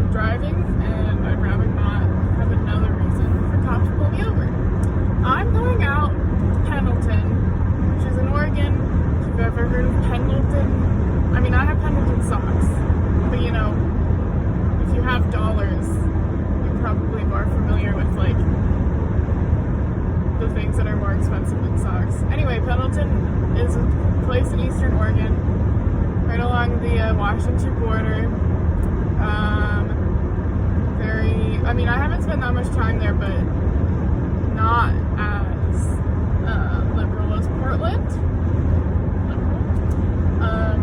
I'm driving, and I'd rather not have another reason for cops to pull me over. I'm going out to Pendleton, which is in Oregon. If you've ever heard of Pendleton, I mean, I have Pendleton socks, but you know, if you have dollars, you're probably more familiar with like the things that are more expensive than socks. Anyway, Pendleton is a place in Eastern Oregon, right along the Washington border. I mean, I haven't spent that much time there, but not as liberal as Portland.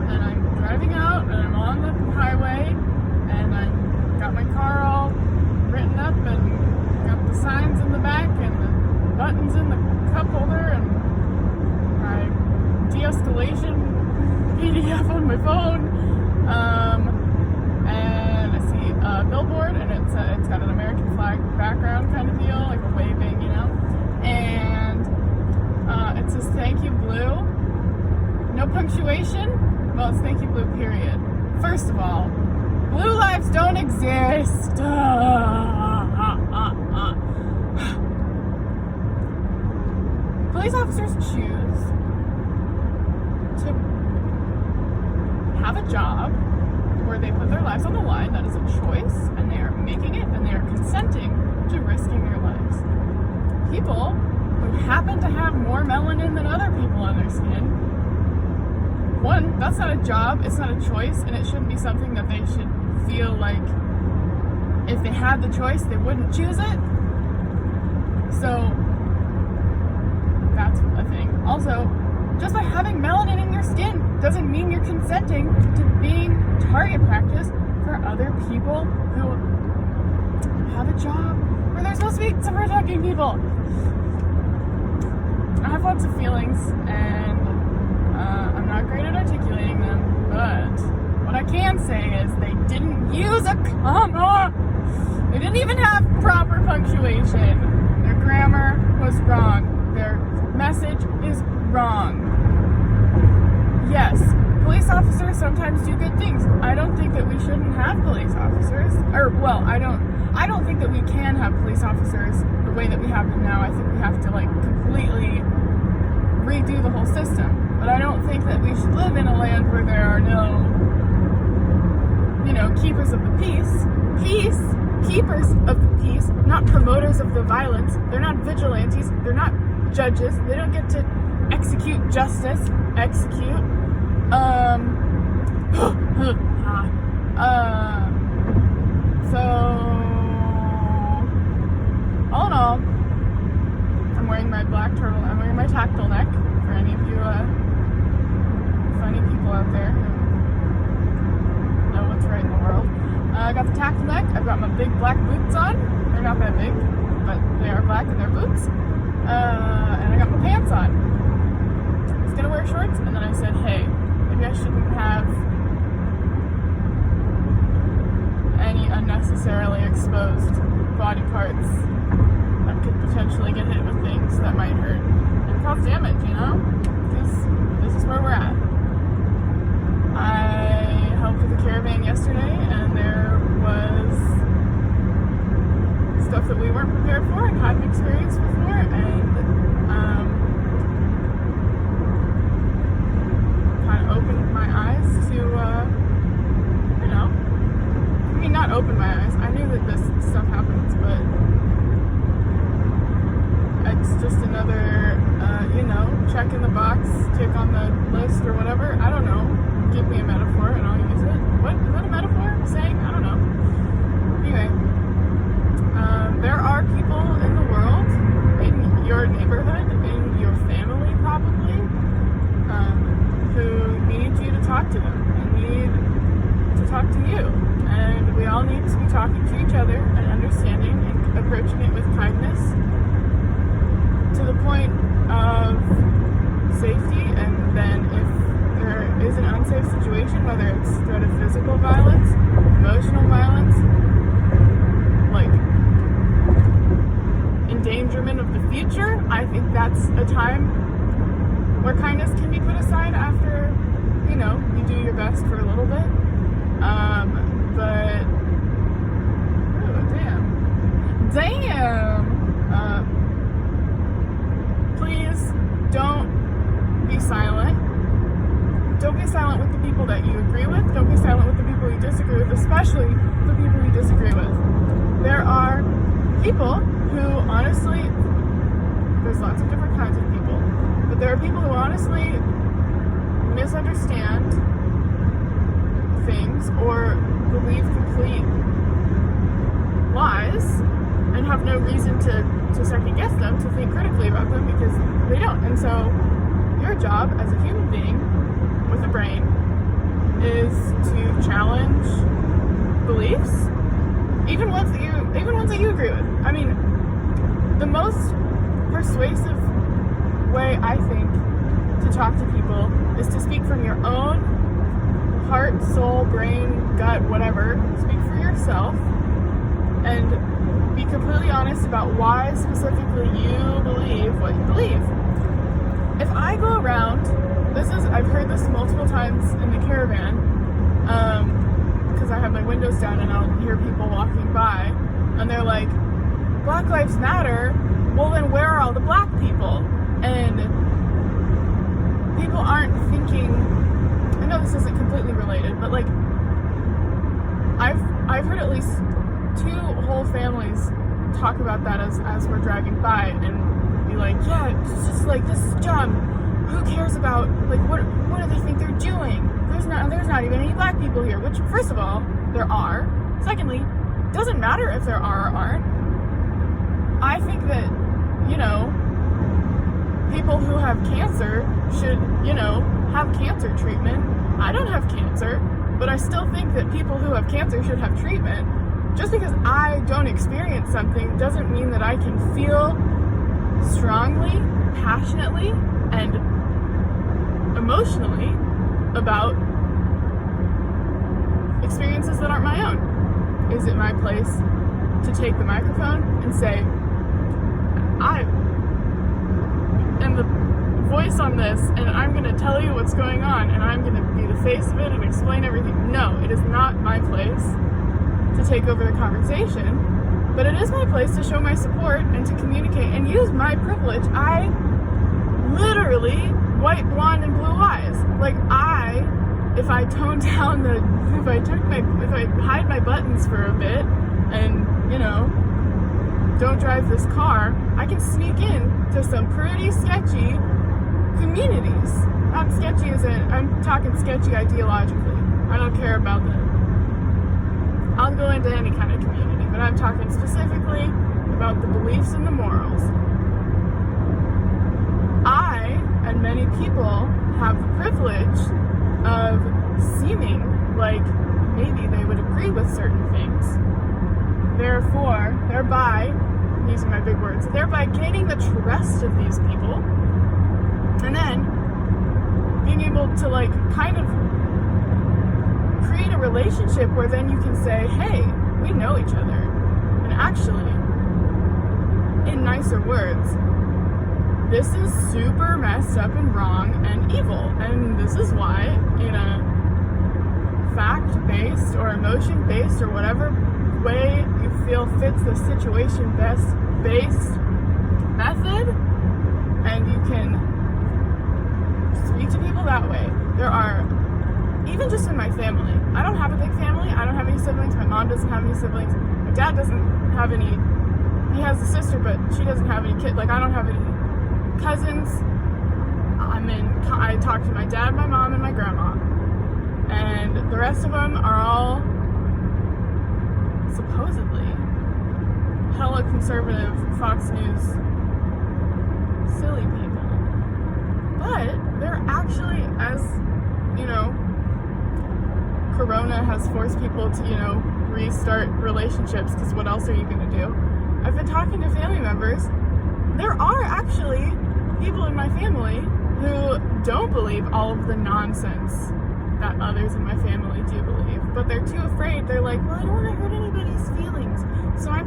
And I'm driving out, and I'm on the highway, and I got my car all written up, and got the signs in the back, and the buttons in the cup holder, and my de-escalation PDF on my phone. And I see a billboard, and it's got an American flag background kind of deal, like a waving, you know. And it says "Thank you, Blue." No punctuation. Well, it's "Thank you, Blue." Period. First of all, blue lives don't exist. Police officers choose to have a job where they put their lives on the line. That is a choice, and they are making it, and they are consenting to risking their lives. People who happen to have more melanin than other people on their skin, one, that's not a job, it's not a choice, and it shouldn't be something that they should feel like if they had the choice, they wouldn't choose it. So, that's a thing. Also, just by having melanin in your skin doesn't mean you're consenting to being target practice for other people who have a job where they're supposed to be protecting people. I have lots of feelings, and I'm not great at articulating them, but what I can say is they didn't use a comma. They didn't even have proper punctuation. Their grammar was wrong. Their message is wrong. Yes, police officers sometimes do good things. I don't think that we shouldn't have police officers. I don't think that we can have police officers the way that we have them now. I think we have to like completely redo the whole system. But I don't think that we should live in a land where there are no, keepers of the peace. Keepers of the peace, not promoters of the violence. They're not vigilantes. They're not judges. They don't get to execute justice. So, all in all, I'm wearing my black turtleneck. I'm wearing my tactile neck for any of you funny people out there who know what's right in the world. I got the tactile neck. I've got my big black boots on. They're not that big, but they are black and they're boots. And I got my pants on. I was gonna wear shorts, and then I said, hey, maybe I shouldn't have any unnecessarily exposed body parts that could potentially get hit with things that might hurt and cause damage, This is where we're at. I helped with a caravan yesterday, and there was stuff that we weren't prepared for and hadn't experienced before, and kind of opened my eyes to, not open my eyes. I knew that this stuff happens, but it's just another, check in the box, tick on the list or whatever. I don't know. Give me a metaphor and I'll use it. What? Is that a metaphor? Saying? I don't know. Anyway, there are people in the world, in your neighborhood, in your family probably, who need you to talk to them and need to talk to you. And we all need to be talking to each other and understanding and approaching it with kindness to the point of safety. And then if there is an unsafe situation, whether it's threat of physical violence, emotional violence, like endangerment of the future, I think that's a time where kindness can be put aside after, you do your best for a little bit. But don't be silent with the people that you agree with. Don't be silent with the people you disagree with, especially the people you disagree with. There are people who honestly, there's lots of different kinds of people, but there are people who honestly misunderstand things or believe complete lies and have no reason to second guess them, to think critically about them, because they don't. And so your job as a human being with a brain is to challenge beliefs, even ones that you agree with. I mean, the most persuasive way, I think, to talk to people is to speak from your own heart, soul, brain, gut, whatever. Speak for yourself and be completely honest about why specifically you believe what you believe. If I go around, I've heard this multiple times in the caravan, because I have my windows down and I'll hear people walking by, and they're like, Black Lives Matter, well then where are all the black people? And people aren't thinking, I know this isn't completely related, but like, I've heard at least 2 whole families talk about that as we're driving by and be like, yeah, it's just like, this is dumb. Who cares about, like, what do they think they're doing? There's not even any black people here, which, first of all, there are. Secondly, doesn't matter if there are or aren't. I think that, people who have cancer should, have cancer treatment. I don't have cancer, but I still think that people who have cancer should have treatment. Just because I don't experience something doesn't mean that I can feel strongly, passionately, and emotionally about experiences that aren't my own. Is it my place to take the microphone and say, I am the voice on this and I'm going to tell you what's going on and I'm going to be the face of it and explain everything? No, it is not my place to take over the conversation, but it is my place to show my support and to communicate and use my privilege. I literally white, blonde, and blue eyes. Like, if I tone down if I hide my buttons for a bit and, don't drive this car, I can sneak in to some pretty sketchy communities. Not sketchy I'm talking sketchy ideologically. I don't care about that. I'll go into any kind of community, but I'm talking specifically about the beliefs and the morals. I, and many people, have the privilege of seeming like maybe they would agree with certain things. Therefore, thereby, I'm using my big words, thereby gaining the trust of these people, and then being able to kind of create a relationship where then you can say, hey, we know each other. And actually, in nicer words, this is super messed up and wrong and evil. And this is why, in a fact-based or emotion-based or whatever way you feel fits the situation-based method, and you can speak to people that way. There are, even just in my family, I don't have a big family. I don't have any siblings. My mom doesn't have any siblings. My dad doesn't have any. He has a sister, but she doesn't have any kids. I don't have any cousins. I talk to my dad, my mom, and my grandma. And the rest of them are all supposedly hella conservative Fox News silly people. But they're actually, as, Corona has forced people to, restart relationships, because what else are you going to do? I've been talking to family members. There are actually people in my family who don't believe all of the nonsense that others in my family do believe, but they're too afraid. They're like, well, I don't want to hurt anybody's feelings, so I'm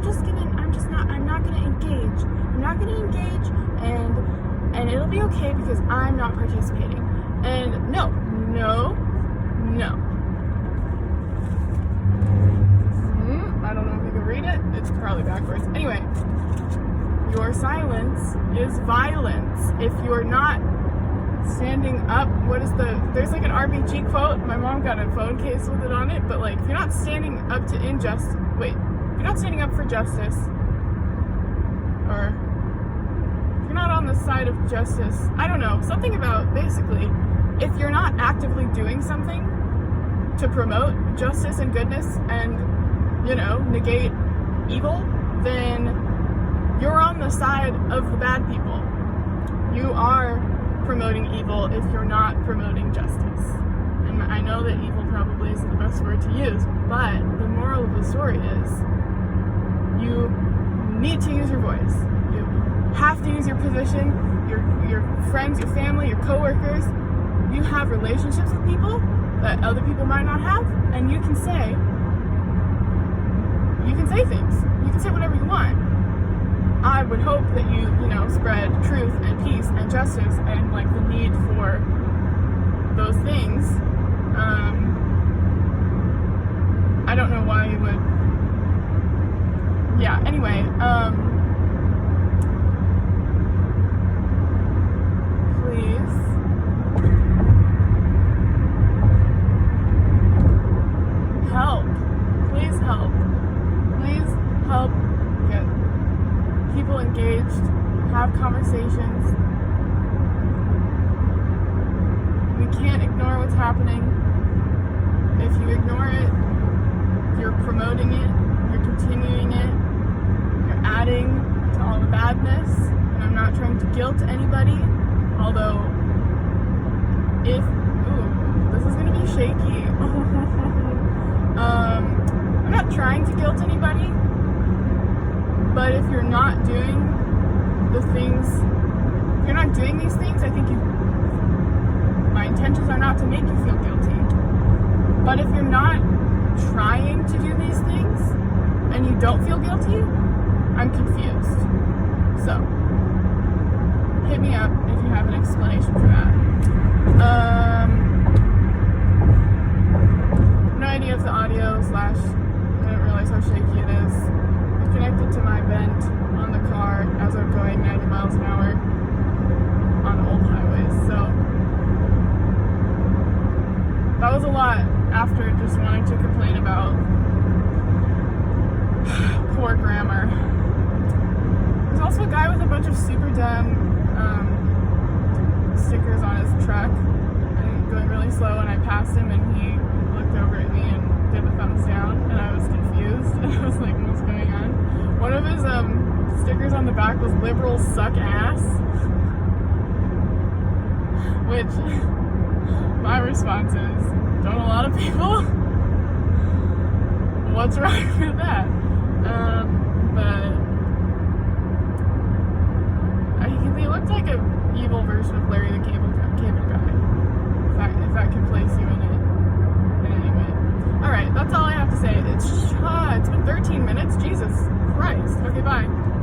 not gonna engage. I'm not gonna engage, and it'll be okay because I'm not participating. And no. I don't know if you can read it. It's probably backwards. Anyway, your silence is violence. If you're not standing up, there's like an RBG quote, my mom got a phone case with it on it, but like, if you're not standing up to if you're not standing up for justice, or if you're not on the side of justice, I don't know, something about, basically, if you're not actively doing something to promote justice and goodness and, negate evil, then you're on the side of the bad people. You are promoting evil if you're not promoting justice. And I know that evil probably isn't the best word to use, but the moral of the story is you need to use your voice. You have to use your position, your friends, your family, your coworkers. You have relationships with people that other people might not have, and you can say things. You can say whatever you want. I would hope that you spread truth and peace and justice and like the need for those things. I don't know why you would. Yeah. Anyway. Please. Help. Please help. Please help get people engaged, have conversations. We can't ignore what's happening. If you ignore it, you're promoting it, you're continuing it, you're adding to all the badness. And I'm not trying to guilt anybody, although this is gonna be shaky. I'm not trying to guilt anybody, but if you're not doing these things, I think my intentions are not to make you feel guilty. But if you're not trying to do these things and you don't feel guilty, I'm confused. So, hit me up if you have an explanation for that. No idea if the audio / I didn't realize how shaky it is. It's connected to my vent on the car as I'm going 90 miles an hour on old highways. So that was a lot after just wanting to complain about poor grammar. There's also a guy with a bunch of super dumb stickers on his truck and going really slow, and I passed him and he looked over at me and did a thumbs down, and I was confused and I was like, what's going on? One of his stickers on the back was "Liberals suck ass," which my response is, don't a lot of people? What's wrong with that? But he looked like an evil version of Larry the Cable Guy. If that can place you in any way. Alright, that's all I have to say. It's been 13 minutes. Jesus Christ. Okay, bye.